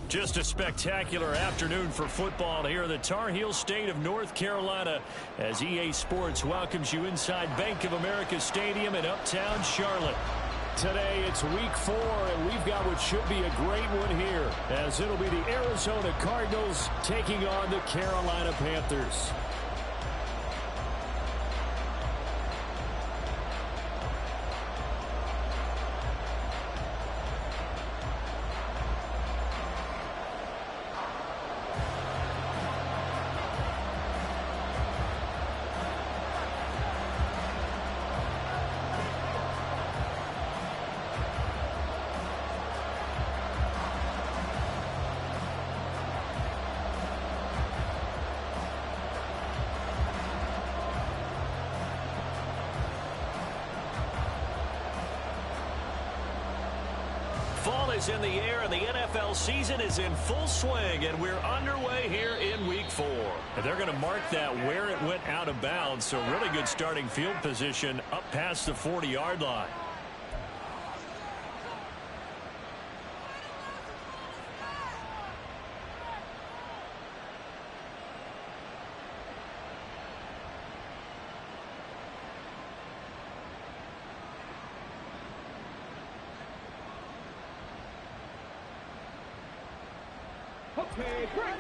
Just a spectacular afternoon for football here in the Tar Heel state of North Carolina as EA Sports welcomes you inside Bank of America Stadium in uptown Charlotte. Today it's week 4, and we've got what should be a great one here, as it'll be the Arizona Cardinals taking on the Carolina Panthers. Fall is in the air, and the NFL season is in full swing, and we're underway here in Week 4. And they're going to mark that where it went out of bounds, so really good starting field position up past the 40-yard line. Okay, break.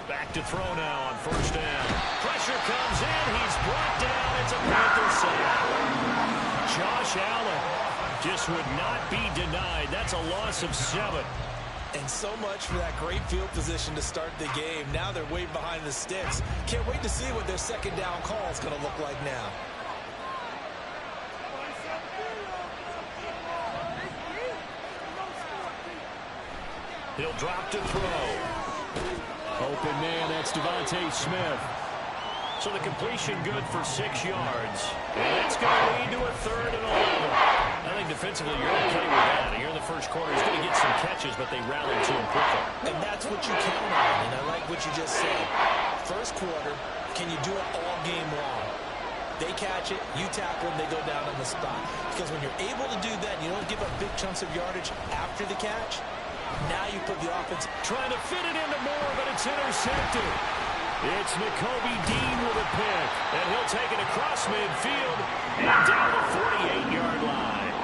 Back to throw now on first down. Pressure comes in. He's brought down. It's a Panther sack. Josh Allen just would not be denied. That's a loss of 7. And so much for that great field position to start the game. Now they're way behind the sticks. Can't wait to see what their second down call is going to look like now. He'll drop to throw. Open man, that's Devontae Smith. So the completion good for 6 yards. And that's going to lead to a 3rd and 11. I think defensively you're okay with that. Here in the first quarter, he's going to get some catches, but they rallied to him quickly. And that's what you count on, and I like what you just said. First quarter, can you do it all game long? They catch it, you tackle them, they go down on the spot. Because when you're able to do that, you don't give up big chunks of yardage after the catch. Now you put the offense trying to fit it into Moore, but it's intercepted. It's Nakobe Dean with a pick, and he'll take it across midfield and down the 48-yard line.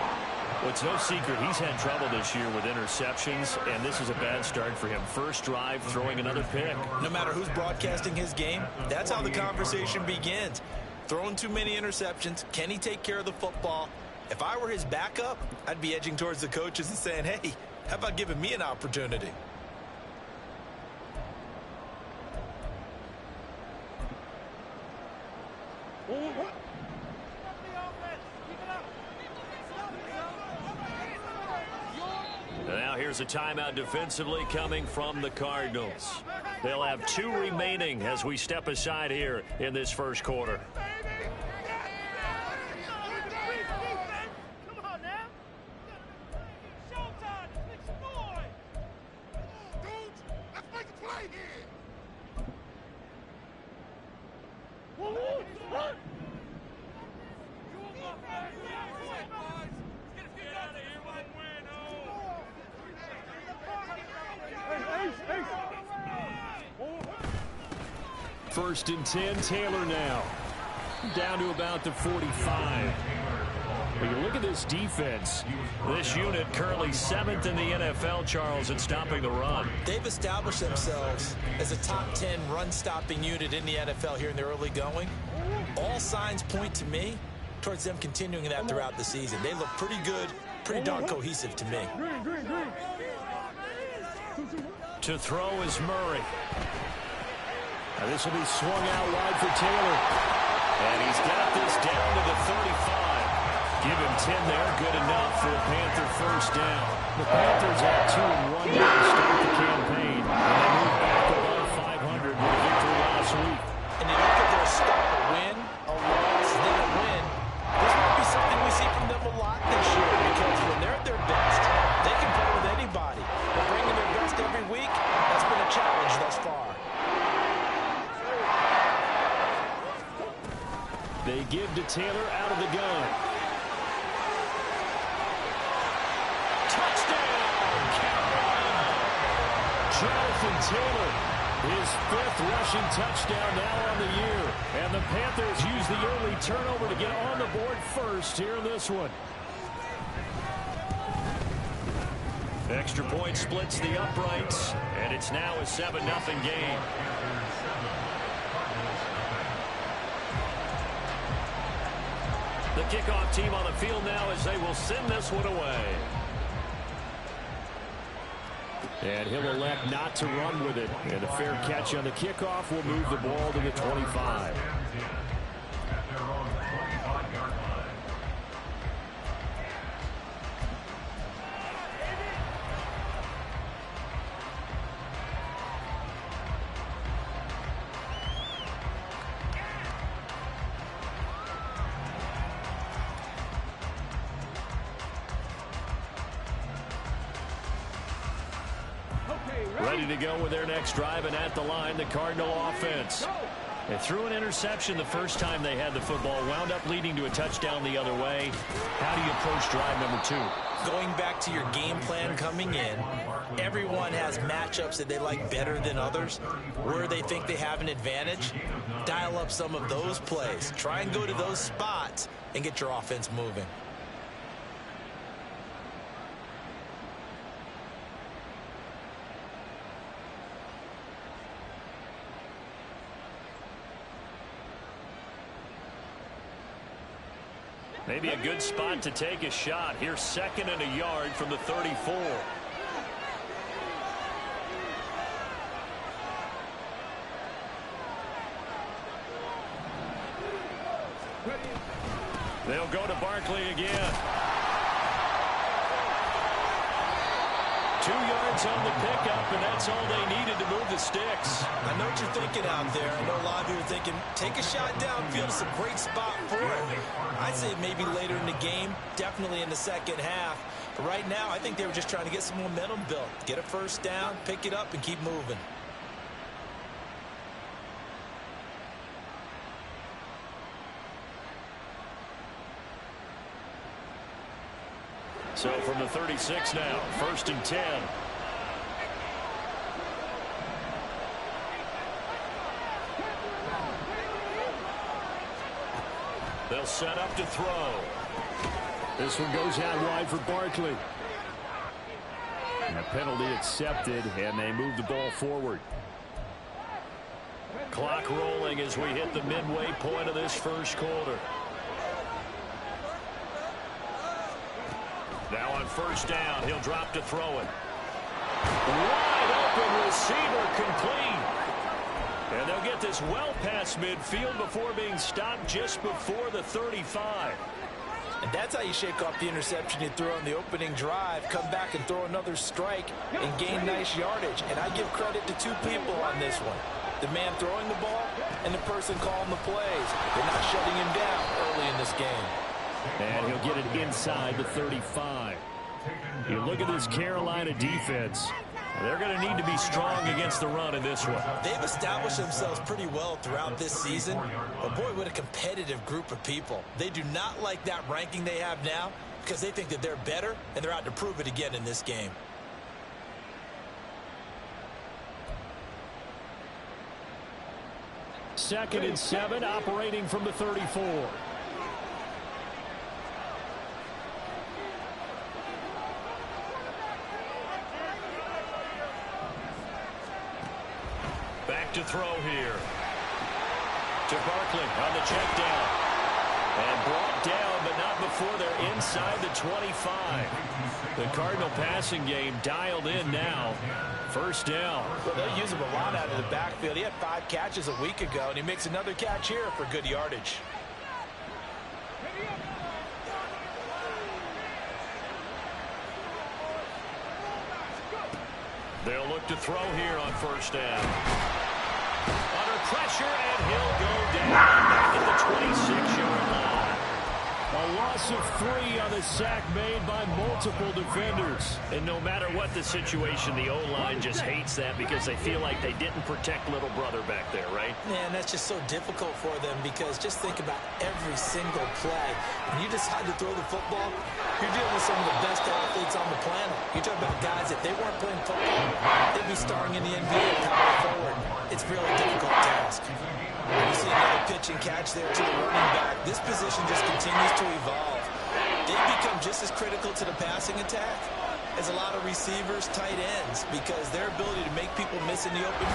Well, it's no secret he's had trouble this year with interceptions, and this is a bad start for him. First drive, throwing another pick. No matter who's broadcasting his game, that's how the conversation begins. Throwing too many interceptions, can he take care of the football? If I were his backup, I'd be edging towards the coaches and saying, hey, how about giving me an opportunity? Now here's a timeout defensively coming from the Cardinals. They'll have 2 remaining as we step aside here in this first quarter. First and 10, Taylor now. Down to about the 45. When you look at this defense, this unit currently 7th in the NFL, Charles, at stopping the run. They've established themselves as a top 10 run-stopping unit in the NFL here in the early going. All signs point to me towards them continuing that throughout the season. They look pretty good, pretty darn cohesive to me. To throw is Murray. Now this will be swung out wide for Taylor. And he's got this down to the 35. Give him 10 there, good enough for a Panther first down. The Panthers at 2-1 to start the campaign. And they move back above 500 with a victory last week. And you look at their start, a win, a loss, then a win. This might be something we see from them a lot this year, because when they're at their best, they can play with anybody. But bringing their best every week, that's been a challenge thus far. They give to Taylor out of the gun. Touchdown, Carolina! Jonathan Taylor, his 5th rushing touchdown now on the year. And the Panthers use the early turnover to get on the board first here in this one. Extra point splits the uprights, and it's now a 7-0 game. The kickoff team on the field now as they will send this one away. And he'll elect not to run with it. And a fair catch on the kickoff will move the ball to the 25. Ready to go with their next drive, and at the line, the Cardinal offense. They threw an interception the first time they had the football, wound up leading to a touchdown the other way. How do you approach drive number 2? Going back to your game plan coming in, everyone has matchups that they like better than others. Where they think they have an advantage, dial up some of those plays. Try and go to those spots and get your offense moving. Maybe a good spot to take a shot. Here's 2nd and a yard from the 34. They'll go to Barkley again. 2 yards on the pickup, and that's all they needed to move the sticks. I know what you're thinking out there. I know a lot of you are thinking, take a shot downfield. It's a great spot for it. I'd say maybe later in the game, definitely in the second half. But right now, I think they were just trying to get some momentum built. Get a first down, pick it up, and keep moving. So from the 36 now, 1st and 10. They'll set up to throw. This one goes out wide for Barkley. And a penalty accepted, and they move the ball forward. Clock rolling as we hit the midway point of this first quarter. Now on 1st down, he'll drop to throw it. Wide open receiver complete. And they'll get this well past midfield before being stopped just before the 35. And that's how you shake off the interception you threw on the opening drive, come back and throw another strike and gain nice yardage. And I give credit to 2 people on this one. The man throwing the ball and the person calling the plays. They're not shutting him down early in this game. And he'll get it inside the 35. You look at this Carolina defense. They're going to need to be strong against the run in this one. They've established themselves pretty well throughout this season. But boy, what a competitive group of people. They do not like that ranking they have now because they think that they're better, and they're out to prove it again in this game. Second and 7, operating from the 34. To throw here to Barkley on the check down, and brought down, but not before they're inside the 25. The Cardinal passing game dialed in now. 1st down. Well, they'll use him a lot out of the backfield. He had 5 catches a week ago, and he makes another catch here for good yardage. They'll look to throw here on 1st down. Under pressure, and he'll go down back at the 26-yard line. A loss of 3 on the sack made by multiple defenders. And no matter what the situation, the O-line just hates that because they feel like they didn't protect little brother back there, right? Man, that's just so difficult for them because just think about every single play. When you decide to throw the football, you're dealing with some of the best athletes on the planet. You're talking about guys, if they weren't playing football, they'd be starring in the NBA at power forward. It's a really difficult task. You see another pitch and catch there to the running back. This position just continues to evolve. They've become just as critical to the passing attack as a lot of receivers, tight ends, because their ability to make people miss in the open.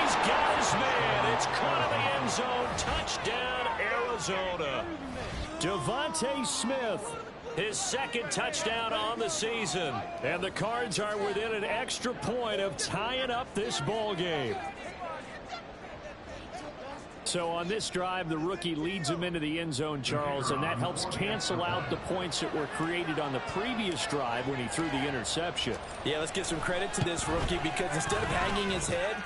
He's got his man. It's caught in the end zone. Touchdown, Arizona. Devontae Smith, his second touchdown on the season. And the Cards are within an extra point of tying up this ball game. So on this drive, the rookie leads him into the end zone, Charles, and that helps cancel out the points that were created on the previous drive when he threw the interception. Yeah, let's give some credit to this rookie because instead of hanging his head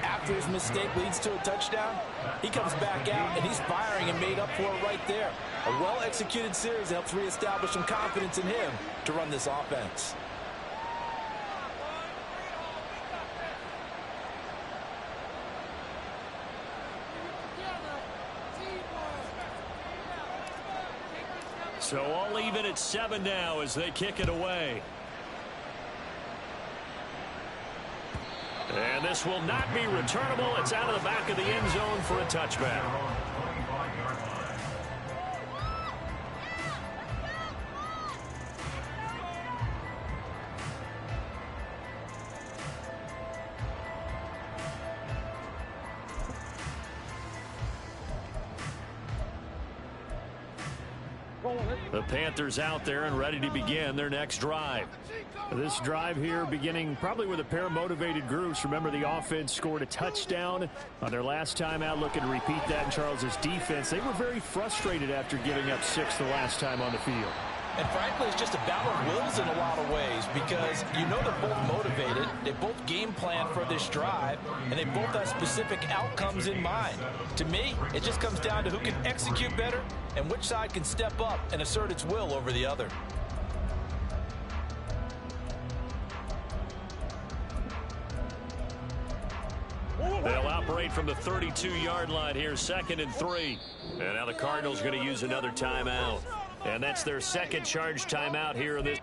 after his mistake leads to a touchdown, he comes back out and he's firing and made up for it right there. A well-executed series helps reestablish some confidence in him to run this offense. So all even at 7 now as they kick it away. And this will not be returnable. It's out of the back of the end zone for a touchback. The Panthers out there and ready to begin their next drive. This drive here beginning probably with a pair of motivated groups. Remember, the offense scored a touchdown on their last time out, looking to repeat that in Charles's defense. They were very frustrated after giving up 6 the last time on the field. And frankly, it's just a battle of wills in a lot of ways because you know they're both motivated, they both game plan for this drive, and they both have specific outcomes in mind. To me, it just comes down to who can execute better and which side can step up and assert its will over the other. They'll operate from the 32-yard line here, 2nd and 3. And now the Cardinals going to use another timeout. And that's their second charge timeout here in this.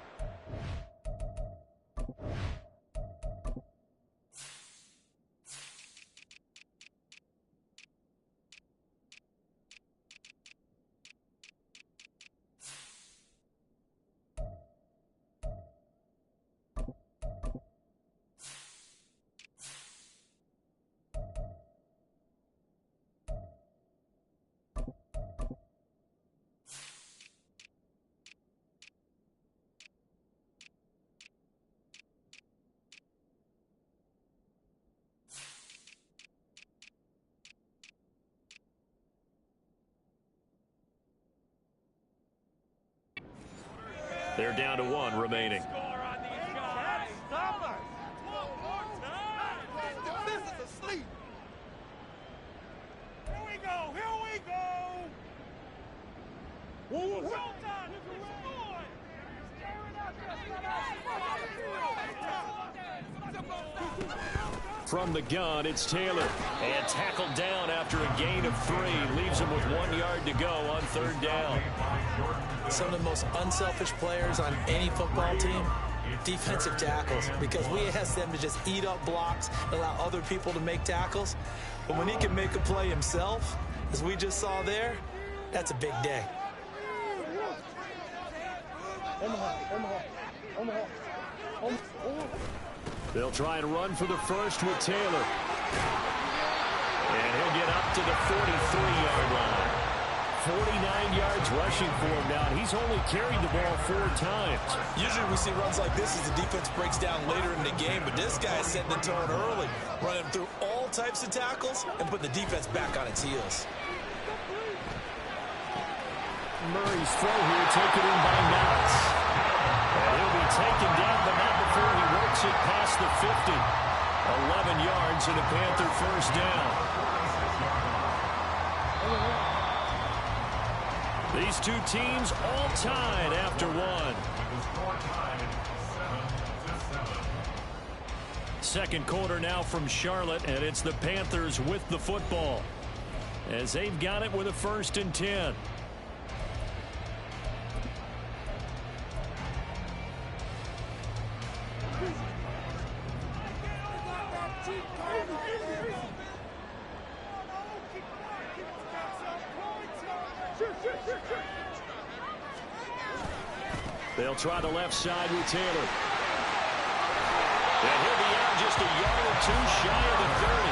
They're down to 1 remaining. From the gun, it's Taylor. And tackled down after a gain of 3. Leaves him with 1 yard to go on 3rd down. Some of the most unselfish players on any football team, defensive tackles, because we ask them to just eat up blocks, allow other people to make tackles. But when he can make a play himself, as we just saw there, that's a big day. They'll try and run for the first with Taylor. And he'll get up to the 43-yard line. 49 yards rushing for him now. He's only carried the ball 4 times. Usually we see runs like this as the defense breaks down later in the game, but this guy is setting the tone early, running through all types of tackles and putting the defense back on its heels. Murray's throw here taken in by Knox. And he'll be taken down, but not before he works it past the 50. 11 yards and a Panther first down. These two teams all tied after one. Second quarter now from Charlotte, and it's the Panthers with the football as they've got it with a 1st and 10. They'll try the left side with Taylor. And he'll be out just a yard or two shy of the 30.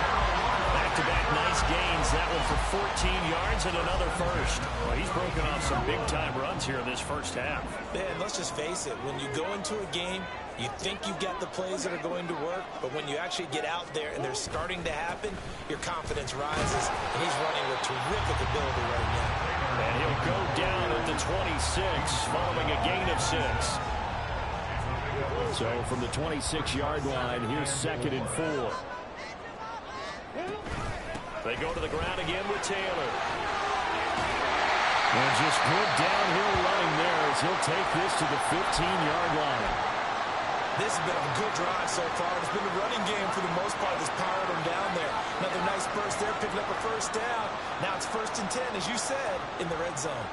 Back-to-back nice gains. That one for 14 yards and another first. Well, he's broken off some big-time runs here in this first half. Man, let's just face it. When you go into a game, you think you've got the plays that are going to work, but when you actually get out there and they're starting to happen, your confidence rises, and he's running with terrific ability right now. And he'll go down at the 26, following a gain of 6. So from the 26-yard line, here's 2nd and 4. They go to the ground again with Taylor. And just good downhill running there as he'll take this to the 15-yard line. This has been a good drive so far. It's been a running game for the most part that's powered him down there. Another nice burst there, picking up a first down. Now it's 1st and 10, as you said, in the red zone.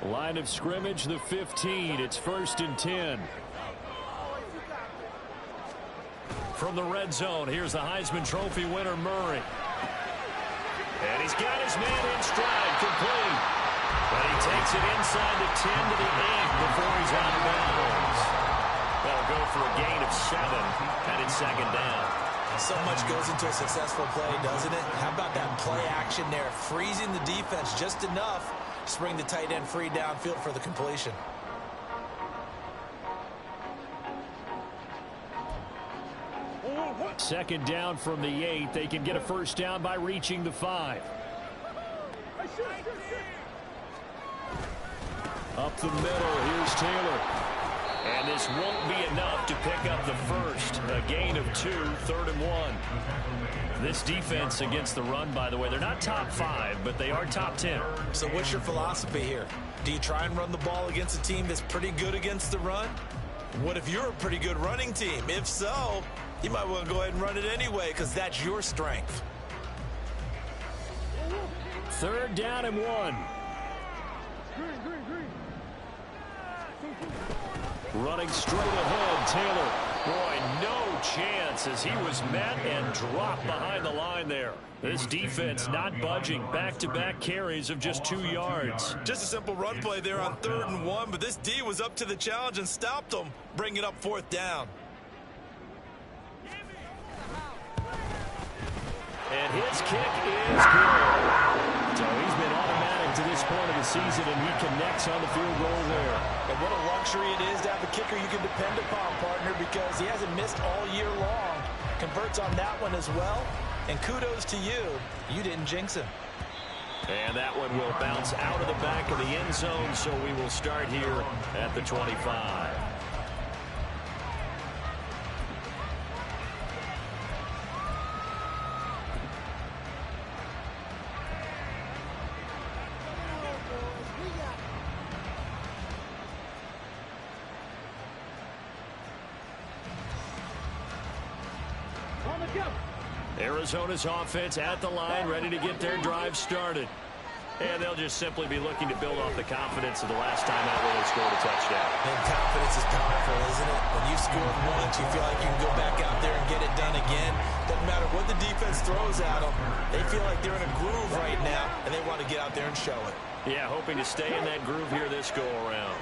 Line of scrimmage, the 15. It's 1st and 10. From the red zone, here's the Heisman Trophy winner, Murray. And he's got his man in stride, complete. But he takes it inside the 10 to the 8 before he's out of bounds. That'll go for a gain of 7, and it's 2nd down. So much goes into a successful play, doesn't it? How about that play action there, freezing the defense just enough to bring the tight end free downfield for the completion. Second down from the 8. They can get a first down by reaching the 5. Up the middle, here's Taylor. And this won't be enough to pick up the first. A gain of 2, 3rd and 1. This defense against the run, by the way, they're not top 5, but they are top 10. So what's your philosophy here? Do you try and run the ball against a team that's pretty good against the run? What if you're a pretty good running team? If so, you might want to go ahead and run it anyway because that's your strength. 3rd down and 1. Running straight ahead, Taylor. Boy, no chance as he was met and dropped behind the line there. This defense not budging. Back-to-back carries of just 2 yards. Just a simple run play there on 3rd and 1, but this D was up to the challenge and stopped him, bringing up 4th down. And his kick is good. So he's been automatic to this point of the season, and he connects on the field goal there. And what a luxury it is to have a kicker you can depend upon, partner, because he hasn't missed all year long. Converts on that one as well. And kudos to you. You didn't jinx him. And that one will bounce out of the back of the end zone, so we will start here at the 25. Arizona's offense at the line, ready to get their drive started. And they'll just simply be looking to build off the confidence of the last time out where they scored a touchdown. And confidence is powerful, isn't it? When you scored once, you feel like you can go back out there and get it done again. Doesn't matter what the defense throws at them. They feel like they're in a groove right now, and they want to get out there and show it. Yeah, hoping to stay in that groove here this go-around.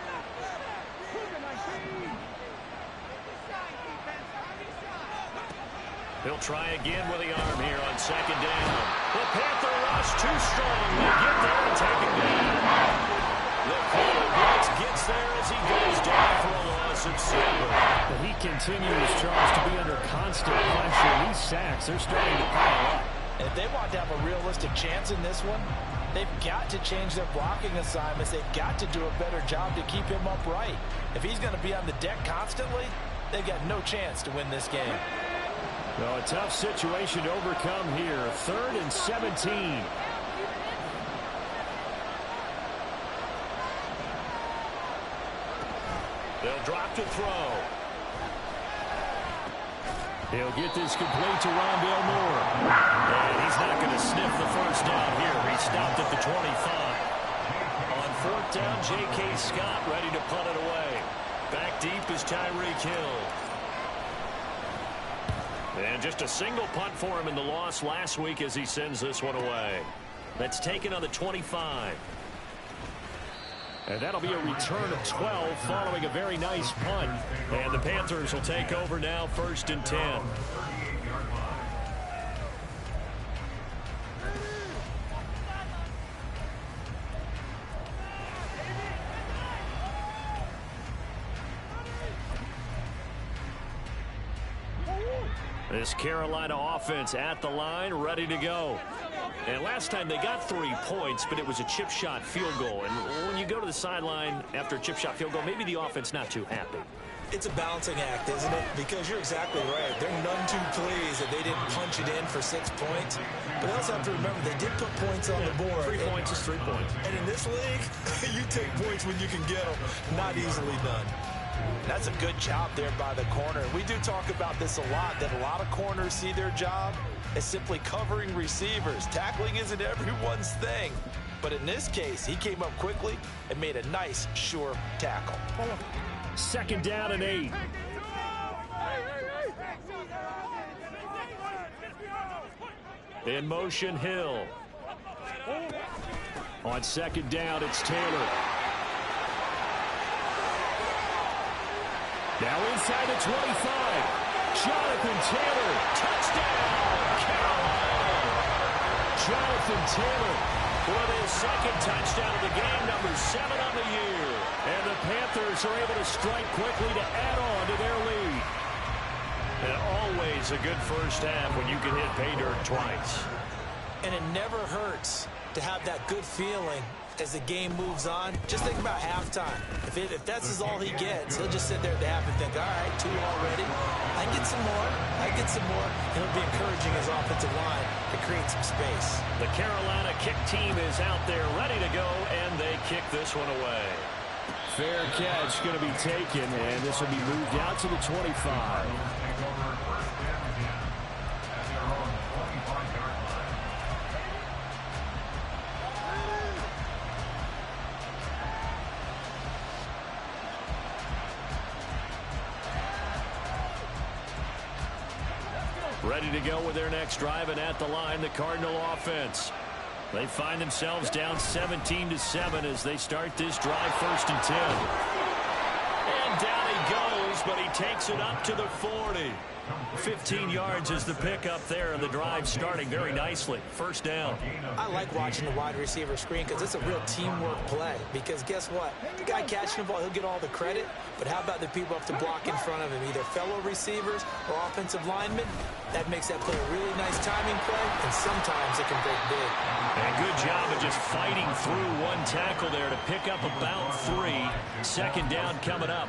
He'll try again with the arm here on 2nd down. The Panther rush too strong. They get there and take him down. The quarterback gets there as he goes down for a loss of 7. But he continues, Charles, to be under constant pressure. These sacks, they're starting to pile up. And if they want to have a realistic chance in this one, they've got to change their blocking assignments. They've got to do a better job to keep him upright. If he's going to be on the deck constantly, they've got no chance to win this game. Well, a tough situation to overcome here. 3rd and 17. They'll drop to throw. He'll get this complete to Rondale Moore. And he's not going to sniff the first down here. He stopped at the 25. On 4th down, J.K. Scott ready to punt it away. Back deep is Tyreek Hill. And just a single punt for him in the loss last week as he sends this one away. That's taken on the 25. And that'll be a return of 12 following a very nice punt. And the Panthers will take over now, 1st and 10. This Carolina offense at the line, ready to go. And last time they got 3 points, but it was a chip shot field goal. And when you go to the sideline after a chip shot field goal, maybe the offense not too happy. It's a balancing act, isn't it? Because you're exactly right. They're none too pleased that they didn't punch it in for 6 points. But they also have to remember they did put points on the board. 3 points is 3 points. And in this league, you take points when you can get them. Not easily done. That's a good job there by the corner. We do talk about this a lot, that a lot of corners see their job as simply covering receivers. Tackling isn't everyone's thing. But in this case, he came up quickly and made a nice, sure tackle. 2nd down and 8. In motion, Hill. On 2nd down, it's Taylor. Now inside the 25. Jonathan Taylor. Touchdown, Carolina. Jonathan Taylor with his 2nd touchdown of the game, number 7 on the year. And the Panthers are able to strike quickly to add on to their lead. And always a good first half when you can hit pay dirt twice. And it never hurts to have that good feeling as the game moves on. Just think about halftime. If that's all he gets, he'll just sit there at the half and think, all right, 2 already. I can get some more. I can get some more. And it'll be encouraging his offensive line to create some space. The Carolina kick team is out there ready to go, and they kick this one away. Fair catch going to be taken, and this will be moved out to the 25. Ready to go with their next drive, and at the line, the Cardinal offense. They find themselves down 17-7 as they start this drive, 1st and 10. And down he goes, but he takes it up to the 40. 15 yards is the pickup there, and the drive starting very nicely. 1st down. I like watching the wide receiver screen because it's a real teamwork play. Because guess what? The guy catching the ball, he'll get all the credit. But how about the people have to block in front of him, either fellow receivers or offensive linemen? That makes that play a really nice timing play, and sometimes it can break big. And good job of just fighting through one tackle there to pick up about 3. 2nd down coming up.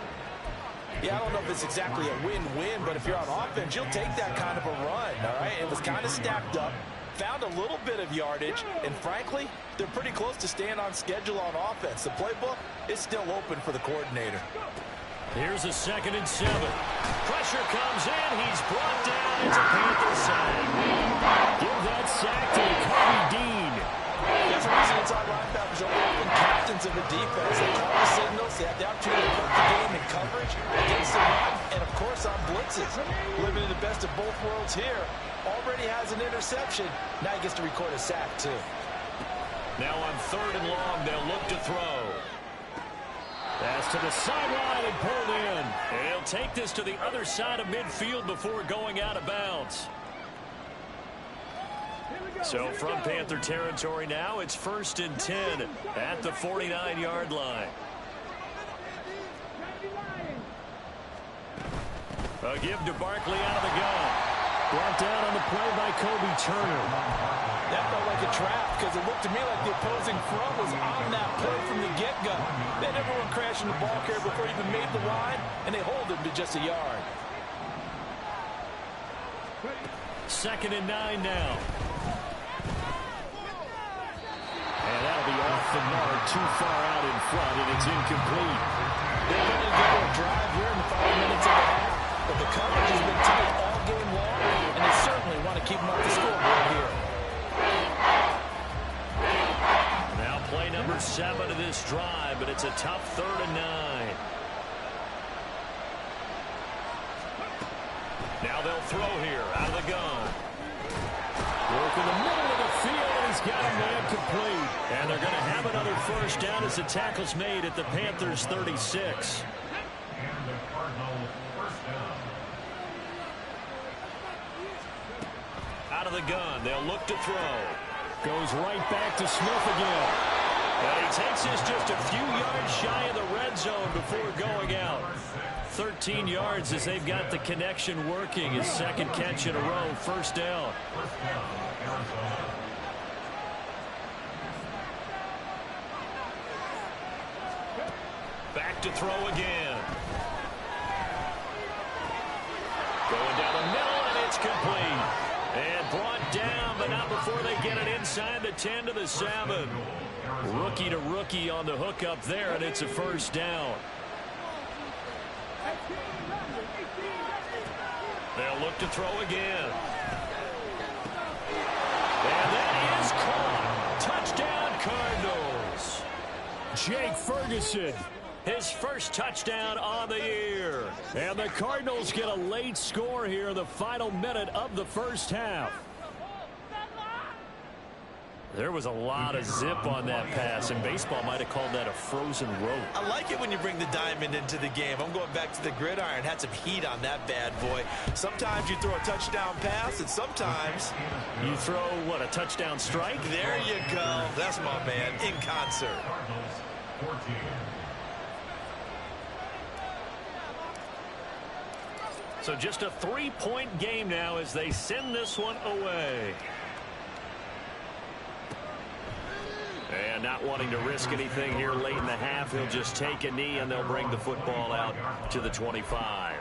Yeah, I don't know if it's exactly a win-win, but if you're on offense, you'll take that kind of a run, all right? It was kind of stacked up, found a little bit of yardage, and frankly, they're pretty close to staying on schedule on offense. The playbook is still open for the coordinator. Here's a 2nd and 7. Pressure comes in. He's brought down. It's a Panther sack. Give that sack to Kobe Dean. There's a reason inside linebackers are often captains of the defense. They call the signals. They have the opportunity to put the game in coverage against the run, and of course on blitzes. Living in the best of both worlds here. Already has an interception. Now he gets to record a sack too. Now on 3rd and long, they'll look to throw. Pass to the sideline and pulled in. And he'll take this to the other side of midfield before going out of bounds. So from Panther territory now, it's 1st and 10 at the 49-yard line. A give to Barkley out of the gun. Brought down on the play by Kobe Turner. That felt like a trap because it looked to me like the opposing front was on that play from the get-go. They had everyone crashing the ball carrier before he even made the line, and they hold him to just a yard. 2nd and 9 now. And that'll be off the mark, too far out in front, and it's incomplete. They're going to go a drive here in the final minutes of the half, but the coverage has been tight all game long, and they certainly want to keep them up the scoreboard here. Now play number 7 of this drive, but it's a tough 3rd and 9. Now they'll throw here out of the gun. Work in the middle of the field, and he's got a man complete. And they're going to have another first down as the tackle's made at the Panthers' 36. Out of the gun, they'll look to throw. Goes right back to Smith again. And he takes this just a few yards shy of the red zone before going out. 13 yards as they've got the connection working. His 2nd catch in a row, first down. Back to throw again. Going down the middle, and it's complete. And brought down, but not before they get it inside the 10 to the 7. Rookie to rookie on the hookup there, and it's a first down. They'll look to throw again. And that is caught. Touchdown, Cardinals. Jake Ferguson. His first touchdown on the year. And the Cardinals get a late score here in the final minute of the first half. There was a lot of zip on that pass, and baseball might have called that a frozen rope. I like it when you bring the diamond into the game. I'm going back to the gridiron. Had some heat on that bad boy. Sometimes you throw a touchdown pass, and sometimes you throw, what, a touchdown strike? There you go. That's my man, in concert. So just a 3-point game now as they send this one away. And not wanting to risk anything here late in the half, he'll just take a knee and they'll bring the football out to the 25.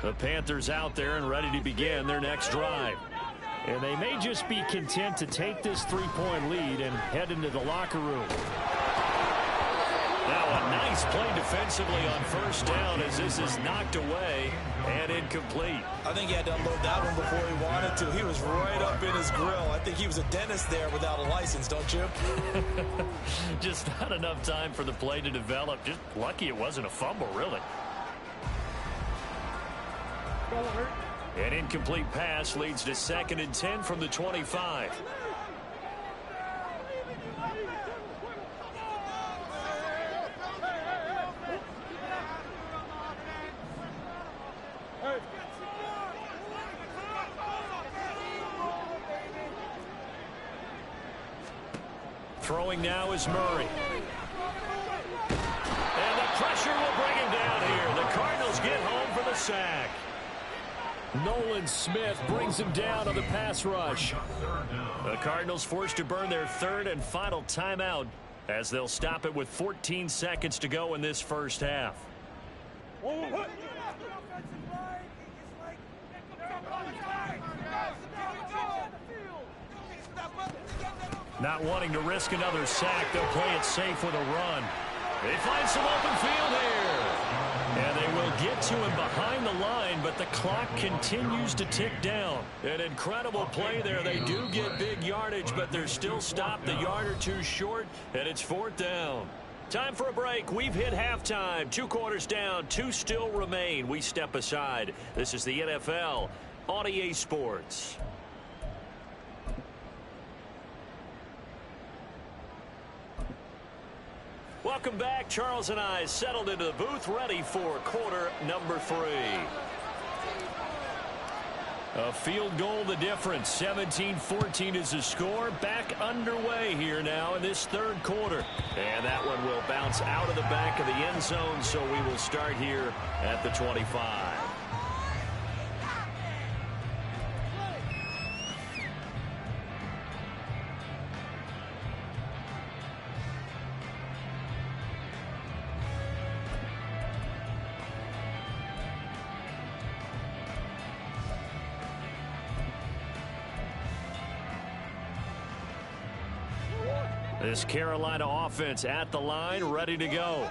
The Panthers out there and ready to begin their next drive. And they may just be content to take this 3-point lead and head into the locker room. Now a nice play defensively on first down as this is knocked away and incomplete. I think he had to unload that one before he wanted to. He was right up in his grill. I think he was a dentist there without a license, don't you? Just not enough time for the play to develop. Just lucky it wasn't a fumble, really. An incomplete pass leads to 2nd and 10 from the 25. Throwing now is Murray. And the pressure will bring him down here. The Cardinals get home for the sack. Nolan Smith brings him down on the pass rush. The Cardinals forced to burn their 3rd and final timeout as they'll stop it with 14 seconds to go in this first half. Not wanting to risk another sack, they'll play it safe with a run. They find some open field here. And they will get to him behind the line, but the clock continues to tick down. An incredible play there. They do get big yardage, but they're still stopped a yard or two short, and it's 4th down. Time for a break. We've hit halftime. 2 quarters down, 2 still remain. We step aside. This is the NFL on EA Sports. Welcome back. Charles and I settled into the booth, ready for quarter number 3. A field goal the difference. 17-14 is the score. Back underway here now in this 3rd quarter. And that one will bounce out of the back of the end zone, so we will start here at the 25. This Carolina offense at the line, ready to go.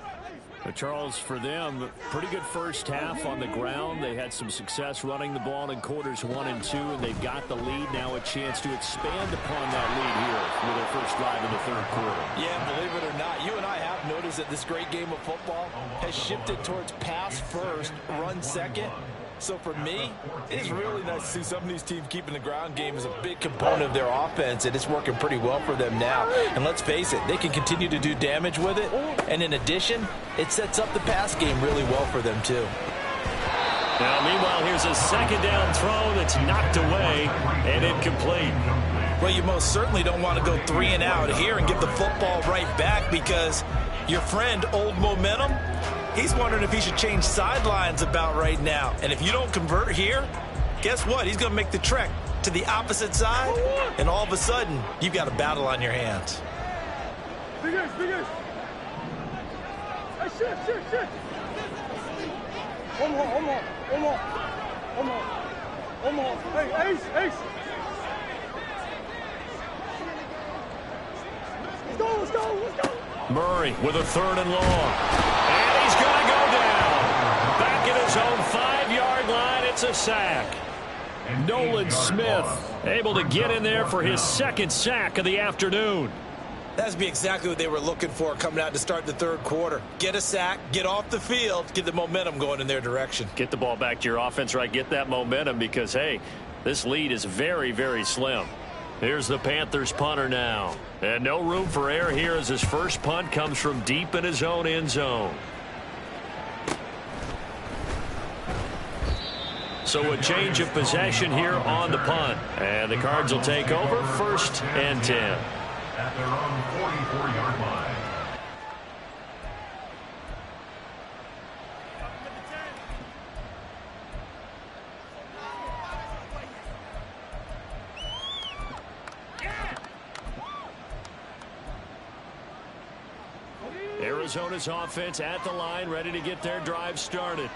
But Charles, for them, pretty good first half on the ground. They had some success running the ball in quarters 1 and 2, and they've got the lead. Now a chance to expand upon that lead here with their first drive in the third quarter. Yeah, believe it or not, you and I have noticed that this great game of football has shifted towards pass first, run second. So for me, it's really nice to see some of these teams keeping the ground game as a big component of their offense, and it's working pretty well for them now. And let's face it, they can continue to do damage with it. And in addition, it sets up the pass game really well for them too. Now, meanwhile, here's a second down throw that's knocked away and incomplete. Well, you most certainly don't want to go 3 and out here and give the football right back, because your friend, Old Momentum, he's wondering if he should change sidelines about right now. And if you don't convert here, guess what? He's going to make the trek to the opposite side, and all of a sudden, you've got a battle on your hands. Big Ace, big Ace. Hey, shit. One more. Hey, Ace. Let's go. Murray with a 3rd and long. And he's going to go down. Back at his own 5-yard line, it's a sack. Nolan Smith able to get in there for his 2nd sack of the afternoon. That's be exactly what they were looking for coming out to start the third quarter. Get a sack, get off the field, get the momentum going in their direction. Get the ball back to your offense, right? Get that momentum, because, hey, this lead is very, very slim. Here's the Panthers punter now. And no room for error here as his first punt comes from deep in his own end zone. So a change of possession here on the punt. And the Cards will take over 1st and 10. At their own 44-yard line. Arizona's offense at the line, ready to get their drive started.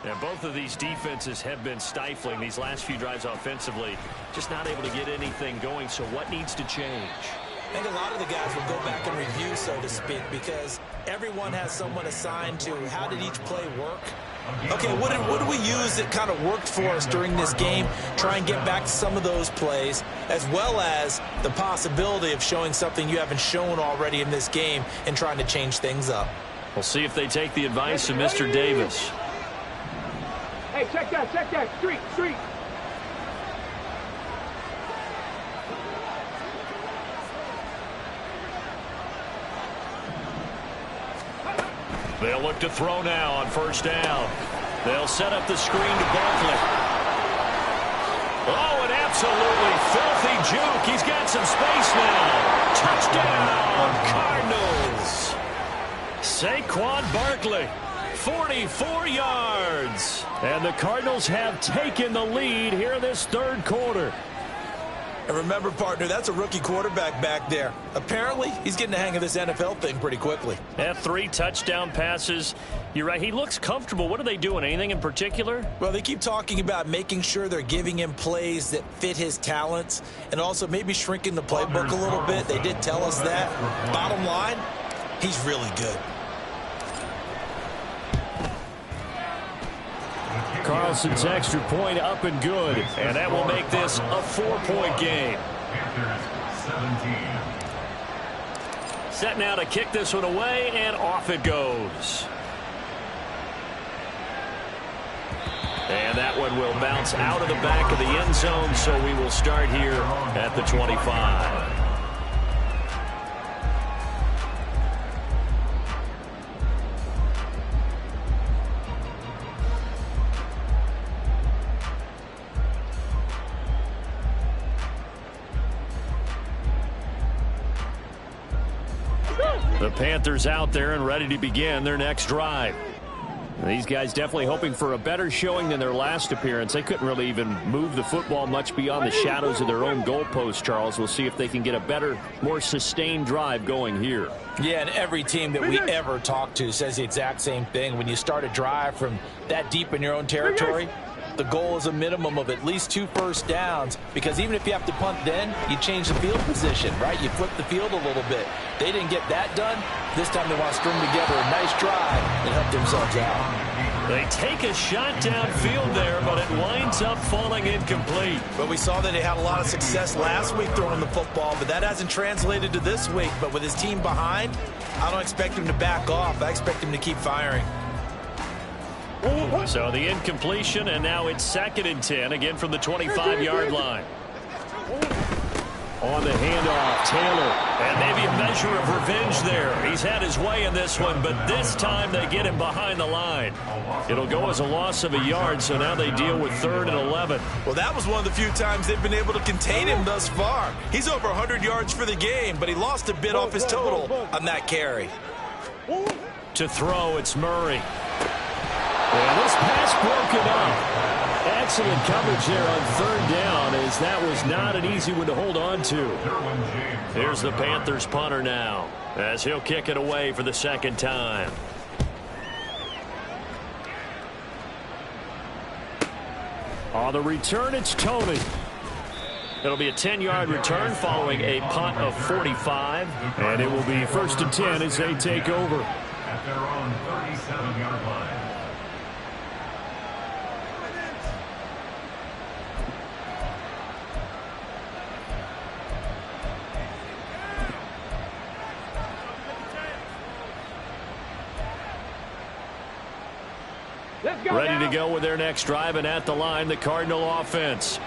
And both of these defenses have been stifling these last few drives offensively. Just not able to get anything going, so what needs to change? I think a lot of the guys will go back and review, so to speak, because everyone has someone assigned to how did each play work. Okay, what did we use that kind of worked for us during this game? Try and get back to some of those plays, as well as the possibility of showing something you haven't shown already in this game and trying to change things up. We'll see if they take the advice of Mr. Davis. Hey, check that. Street. They'll look to throw now on 1st down. They'll set up the screen to Barkley. Oh, an absolutely filthy juke. He's got some space now. Touchdown, Cardinals. Saquon Barkley, 44 yards. And the Cardinals have taken the lead here in this third quarter. And remember, partner, that's a rookie quarterback back there. Apparently, he's getting the hang of this NFL thing pretty quickly. Had 3 touchdown passes. You're right. He looks comfortable. What are they doing? Anything in particular? Well, they keep talking about making sure they're giving him plays that fit his talents and also maybe shrinking the playbook a little bit. They did tell us that. Bottom line, he's really good. Carlson's extra point up and good, and that will make this a 4-point game. Set now to kick this one away, and off it goes. And that one will bounce out of the back of the end zone, so we will start here at the 25. The Panthers out there and ready to begin their next drive. These guys definitely hoping for a better showing than their last appearance. They couldn't really even move the football much beyond the shadows of their own goalpost, Charles. We'll see if they can get a better, more sustained drive going here. Yeah, and every team that we ever talk to says the exact same thing. When you start a drive from that deep in your own territory, the goal is a minimum of at least 2 first downs, because even if you have to punt then, you change the field position, right? You flip the field a little bit. They didn't get that done. This time they want to string together a nice drive and help themselves out. They take a shot downfield there, but it winds up falling incomplete. But we saw that they had a lot of success last week throwing the football, but that hasn't translated to this week. But with his team behind, I don't expect him to back off. I expect him to keep firing. So the incompletion, and now it's 2nd and 10, again from the 25-yard line. On the handoff, Taylor. And maybe a measure of revenge there. He's had his way in this one, but this time they get him behind the line. It'll go as a loss of a yard, so now they deal with 3rd and 11. Well, that was one of the few times they've been able to contain him thus far. He's over 100 yards for the game, but he lost a bit off his total on that carry. To throw, it's Murray. And this pass broken up. Excellent coverage there on 3rd down, as that was not an easy one to hold on to. Here's the Panthers punter now, as he'll kick it away for the 2nd time. On the return, it's Tony. It'll be a 10-yard return following a punt of 45. And it will be 1st and 10 as they take over. At their own 37-yard line. Ready to go with their next drive, and at the line, the Cardinal offense.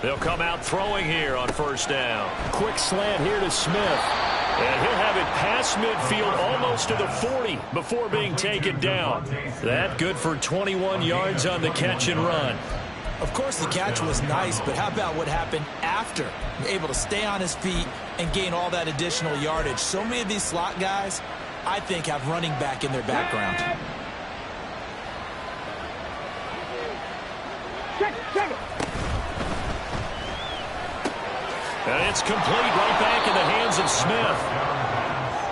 They'll come out throwing here on 1st down. Quick slant here to Smith. And he'll have it past midfield almost to the 40 before being taken down. That good for 21 yards on the catch and run. Of course, the catch was nice, but how about what happened after? Able to stay on his feet and gain all that additional yardage. So many of these slot guys, I think, have running back in their background. And it's complete, right back in the hands of Smith.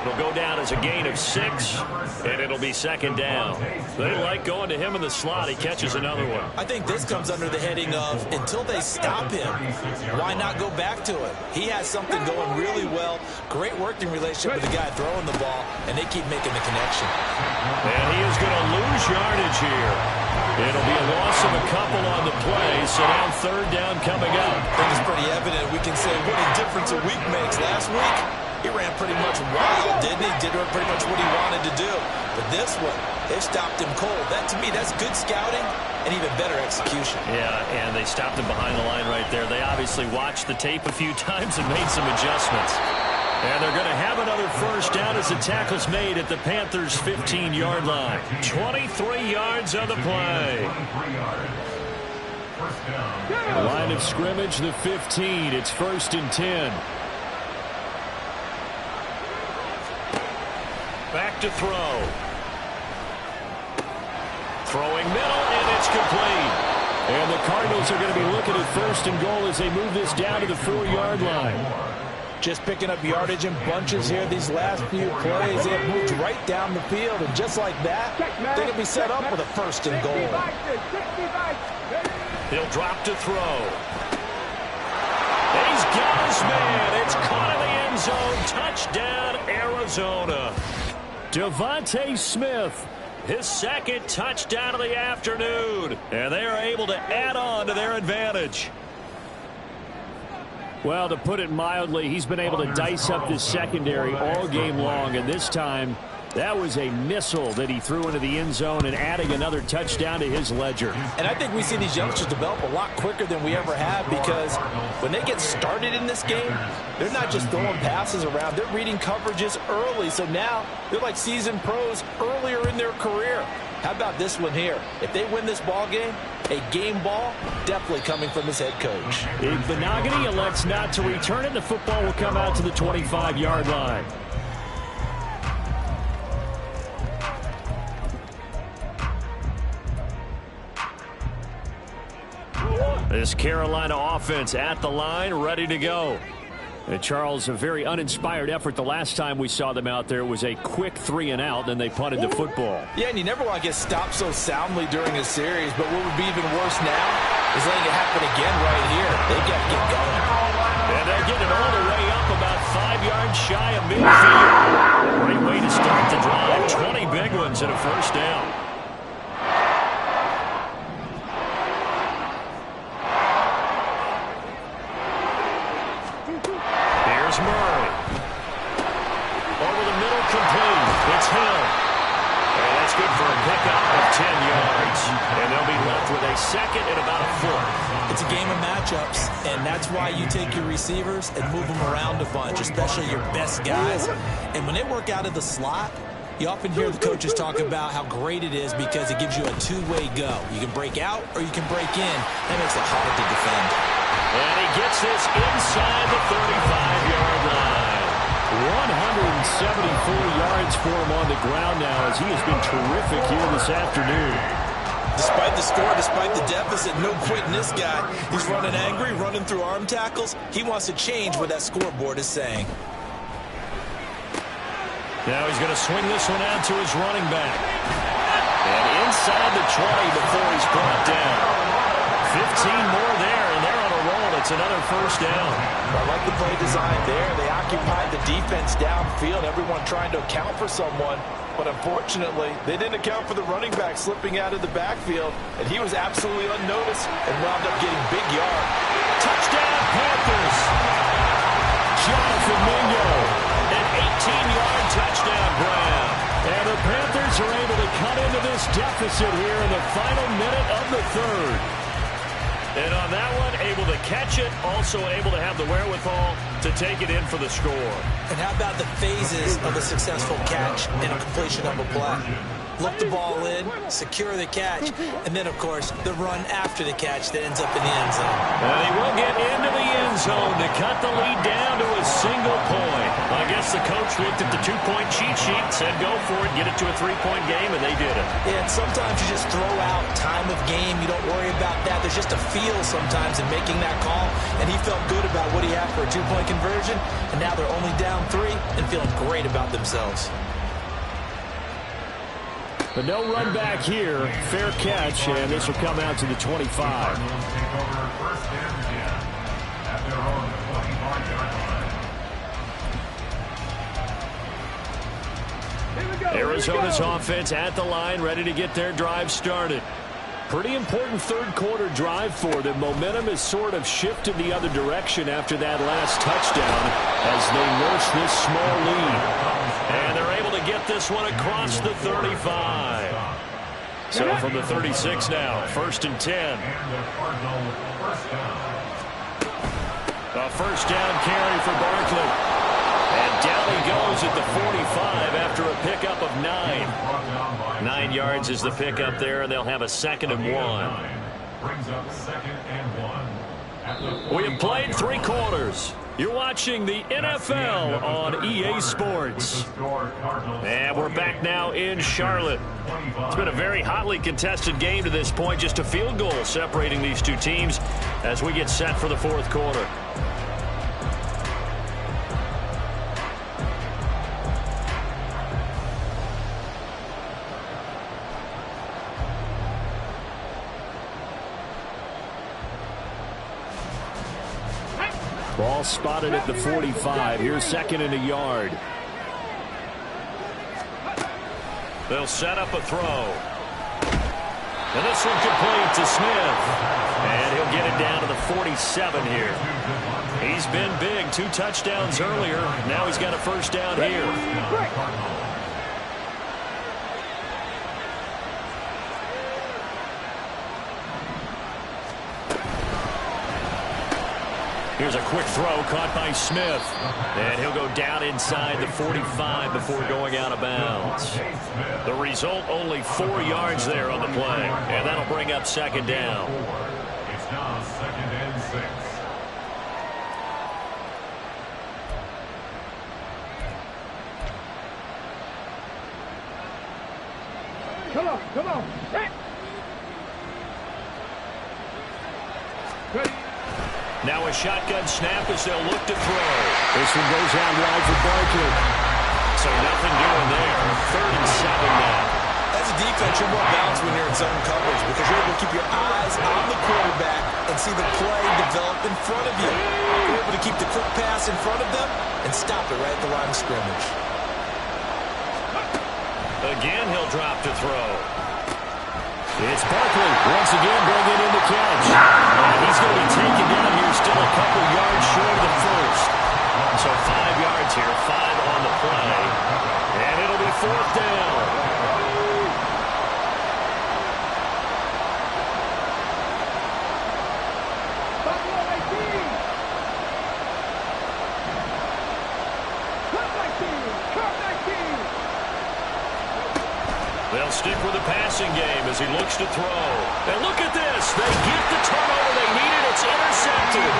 It'll go down as a gain of 6, and it'll be 2nd down. They like going to him in the slot. He catches another one. I think this comes under the heading of, until they stop him, why not go back to it? He has something going really well. Great working relationship with the guy throwing the ball, and they keep making the connection. And he is going to lose yardage here. It'll be a loss of a couple on the play, so now 3rd down coming up. I think it's pretty evident. We can say what a difference a week makes. Last week, he ran pretty much wild, didn't he? Did pretty much what he wanted to do. But this one, they stopped him cold. That, to me, that's good scouting and even better execution. Yeah, and they stopped him behind the line right there. They obviously watched the tape a few times and made some adjustments. And they're going to have another 1st down as the tackle's made at the Panthers' 15-yard line. 23 yards on the play. Line of scrimmage, the 15. It's 1st and 10. Back to throw. Throwing middle, and it's complete. And the Cardinals are going to be looking at 1st and goal as they move this down to the 4-yard line. Just picking up yardage in bunches here these last few plays. They have moved right down the field, and just like that, they're going to be set up with a 1st and goal. He'll drop to throw. He's got his man. It's caught in the end zone. Touchdown, Arizona. Devontae Smith, his 2nd touchdown of the afternoon. And they are able to add on to their advantage. Well, to put it mildly, he's been able to dice up this secondary all game long, and this time that was a missile that he threw into the end zone and adding another touchdown to his ledger. And I think we see these youngsters develop a lot quicker than we ever have, because when they get started in this game, they're not just throwing passes around. They're reading coverages early, so now they're like seasoned pros earlier in their career. How about this one here? If they win this ball game, a game ball definitely coming from his head coach. Benogany elects not to return it. The football will come out to the 25-yard line. This Carolina offense at the line, ready to go. And Charles, a very uninspired effort the last time we saw them out there. It was a quick 3-and-out, then they punted the football. Yeah, and you never want to get stopped so soundly during a series, but what would be even worse now is letting it happen again right here. They got to get going. And they're getting all the way up about 5 yards shy of midfield. Great way to start the drive. 20 big ones and a first down. Here's Murray. Over the middle, complete. It's Hill. And that's good for a pickup of 10 yards. And they'll be left with a second and about a foot. It's a game of matchups, and that's why you take your receivers and move them around a bunch, especially your best guys. And when they work out of the slot, you often hear the coaches talk about how great it is because it gives you a two-way go. You can break out or you can break in. That makes it hard to defend. And he gets this inside the 35-yard line. 174 yards for him on the ground now as he has been terrific here this afternoon. Despite the score, despite the deficit, no quitting this guy. He's running angry, running through arm tackles. He wants to change what that scoreboard is saying. Now he's going to swing this one out to his running back. And inside the 20 before he's brought down. 15 more there, and they're on a roll. It's another first down. I like the play design there. They occupied the defense downfield, everyone trying to account for someone. But unfortunately, they didn't account for the running back slipping out of the backfield, and he was absolutely unnoticed and wound up getting big yard. Touchdown, Panthers. Jonathan Mingo. An 18-yard touchdown grab. And the Panthers are able to cut into this deficit here in the final minute of the third. And on that one, able to catch it, also able to have the wherewithal to take it in for the score. And how about the phases of a successful catch and a completion of a play? Look the ball in, secure the catch, and then, of course, the run after the catch that ends up in the end zone. And he will get into the end zone to cut the lead down to a single point. I guess the coach looked at the two-point cheat sheet, said go for it, get it to a three-point game, and they did it. Yeah, and sometimes you just throw out time of game. You don't worry about that. There's just a feel sometimes in making that call, and he felt good about what he had for a two-point conversion, and now they're only down 3 and feeling great about themselves. But no run back here. Fair catch, and this will come out to the 25. Arizona's offense at the line, ready to get their drive started. Pretty important third quarter drive for them. Momentum has sort of shifted the other direction after that last touchdown as they nurse this small lead. And they're able to get this one across the 35. So from the 36 now, 1st and 10. A first down carry for Barkley. And down he goes at the 45 after a pickup of 9. 9 yards is the pickup there, and they'll have a 2nd and 1. Brings up 2nd and 1. We have played 3 quarters. You're watching the NFL on EA Sports. And we're back now in Charlotte. It's been a very hotly contested game to this point. Just a field goal separating these two teams as we get set for the 4th quarter. Ball spotted at the 45. Here's 2nd and a yard. They'll set up a throw. And this one complete to Smith. And he'll get it down to the 47 here. He's been big. 2 touchdowns earlier. Now he's got a first down here. Here's a quick throw caught by Smith. And he'll go down inside the 45 before going out of bounds. The result, only 4 yards there on the play. And that'll bring up 2nd down. It's now 2nd and 6. Come on. shotgun snap as they'll look to throw. This one goes out wide for Barkley. So nothing doing there. 3rd and 7 now. As a defense, you're more balanced when you're in zone coverage because you're able to keep your eyes on the quarterback and see the play develop in front of you. You're able to keep the quick pass in front of them and stop it right at the line of scrimmage. Again, he'll drop to throw. It's Barkley once again bringing in the catch. And he's going to be taken down here, still a couple yards short of the first. So 5 yards here, 5 on the play. And it'll be 4th down. They'll stick with the passing game as he looks to throw. And look at this. They get the turnover they needed. It's intercepted.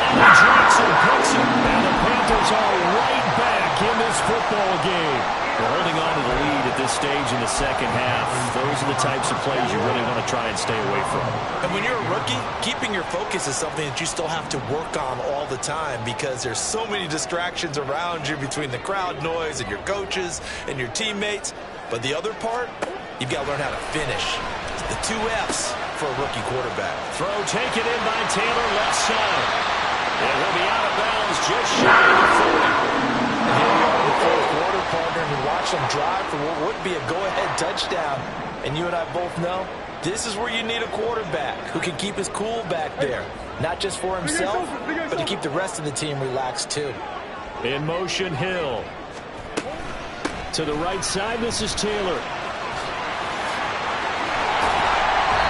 And Jackson picks it. And the Panthers are right back in this football game. They're holding on to the lead at this stage in the second half. Those are the types of plays you really want to try and stay away from. And when you're a rookie, keeping your focus is something that you still have to work on all the time because there's so many distractions around you between the crowd noise and your coaches and your teammates. But the other part, you've got to learn how to finish. The 2 F's for a rookie quarterback. Throw taken in by Taylor, left side. And he'll be out of bounds just shy of the 40. And here we are in the 4th quarter, partner, and you watch them drive for what would be a go-ahead touchdown. And you and I both know this is where you need a quarterback who can keep his cool back there. Not just for himself, but to keep the rest of the team relaxed too. In motion, Hill. To the right side, this is Taylor.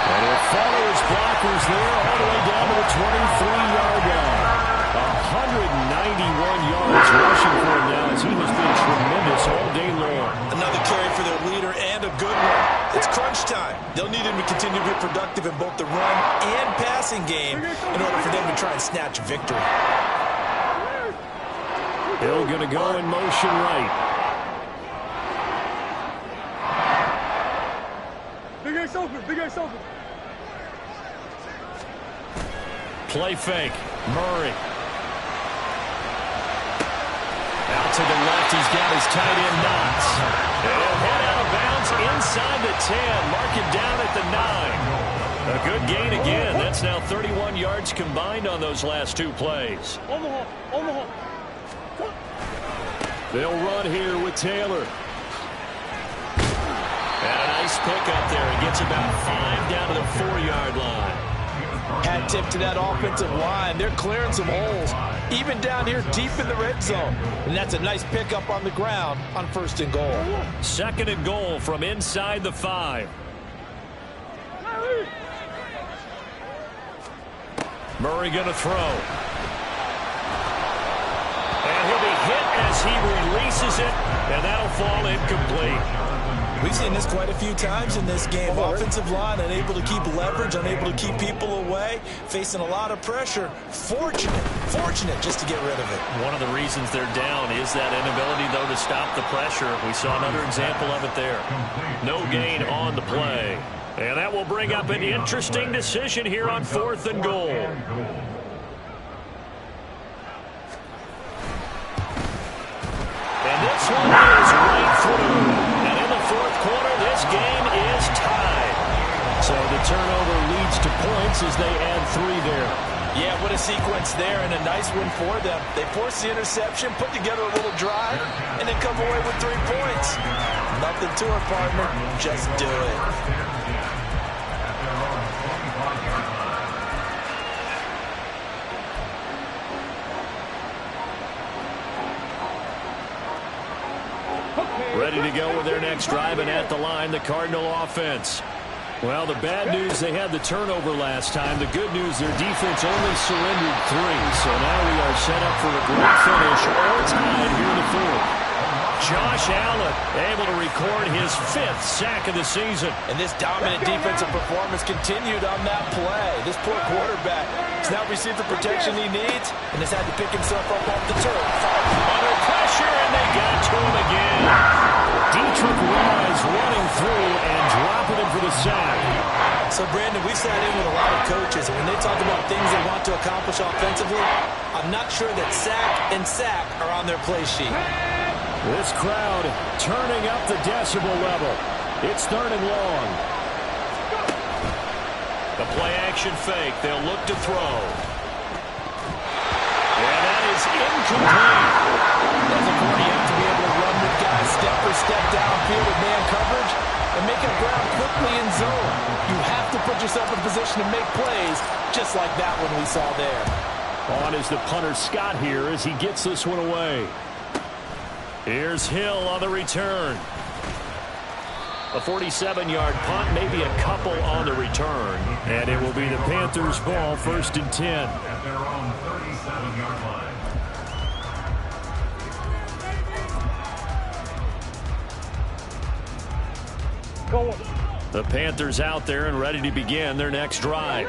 And he'll follow his blockers there all the way down to the 23-yard line. 191 yards rushing for him now as he has been tremendous all day long. Another carry for their leader and a good one. It's crunch time. They'll need him to continue to be productive in both the run and passing game in order for them to try and snatch victory. Hill going to go in motion right. Big A's open, Big A's open. Play fake. Murray. Out to the left, he's got his tight end Knox. And he'll head out of bounds inside the 10. Mark it down at the 9. A good gain again. That's now 31 yards combined on those last 2 plays. Omaha, Omaha. They'll run here with Taylor. And a nice pick up there. He gets about 5 down to the 4-yard line. Hat tip to that offensive line. They're clearing some holes, even down here deep in the red zone. And that's a nice pickup on the ground on 1st and goal. 2nd and goal from inside the 5. Murray going to throw. And he'll be hit as he releases it, and that'll fall incomplete. We've seen this quite a few times in this game. Offensive line unable to keep leverage, unable to keep people away, facing a lot of pressure. Fortunate just to get rid of it. One of the reasons they're down is that inability, though, to stop the pressure. We saw another example of it there. No gain on the play. And that will bring up an interesting decision here on 4th and goal. And this one is right through. And in the 4th quarter, this game is tied. So the turnover leads to points as they add 3 there. Yeah, what a sequence there, and a nice one for them. They force the interception, put together a little drive, and then come away with 3 points. Nothing to it, partner. Just do it. Ready to go with their next drive, and at the line, the Cardinal offense. Well, the bad news, they had the turnover last time. The good news, their defense only surrendered 3. So now we are set up for a great finish, all tied here in the 4th. Josh Allen able to record his 5th sack of the season. And this dominant defensive performance continued on that play. This poor quarterback has now received the protection he needs and has had to pick himself up off the turf. Under pressure, and they got to him again. Dietrich Wise running through and dropping him for the sack. So, Brandon, we sat in with a lot of coaches, and when they talk about things they want to accomplish offensively, I'm not sure that sack and sack are on their play sheet. This crowd turning up the decibel level. It's 3rd and long. The play action fake. They'll look to throw. And that is incomplete. As a corner, you have to be able to run with guys step for step downfield with man coverage and make up ground quickly in zone. You have to put yourself in position to make plays, just like that one we saw there. On is the punter Scott here as he gets this one away. Here's Hill on the return. A 47-yard punt, maybe a couple on the return. And it will be the Panthers' ball, 1st and 10. At their own 37-yard line. Go on. The Panthers out there and ready to begin their next drive.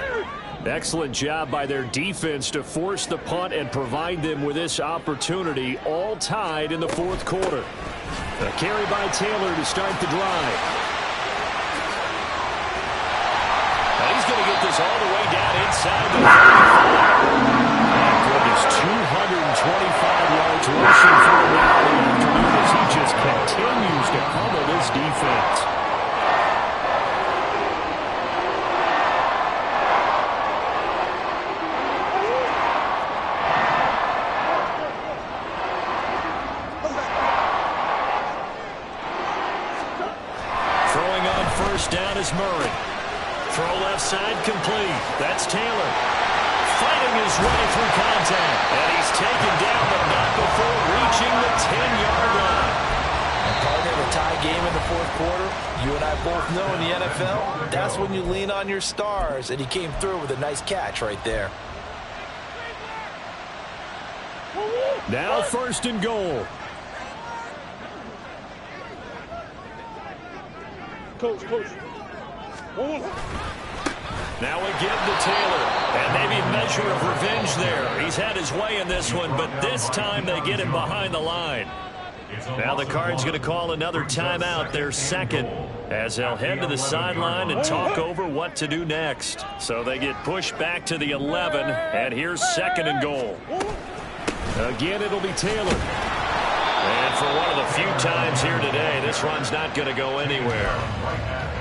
Excellent job by their defense to force the punt and provide them with this opportunity, all tied in the 4th quarter. A carry by Taylor to start the drive. Now he's going to get this all the way down inside the 35. My goodness, 225 yards rushing for him now in the afternoon as he just continues to pummel this defense. Down is Murray. Throw left side complete. That's Taylor. Fighting his way through contact. And he's taken down, but not before reaching the 10-yard line. And partner, the tie game in the 4th quarter, you and I both know in the NFL, that's when you lean on your stars. And he came through with a nice catch right there. Now 1st and goal. Coach. Now again to Taylor. And maybe a measure of revenge there. He's had his way in this one, but this time they get him behind the line. Now the Cards going to call another timeout, their 2nd, as they'll head to the sideline and talk over what to do next. So they get pushed back to the 11, and here's 2nd and goal. Again, it'll be Taylor. And for one of the few times here today, this run's not going to go anywhere.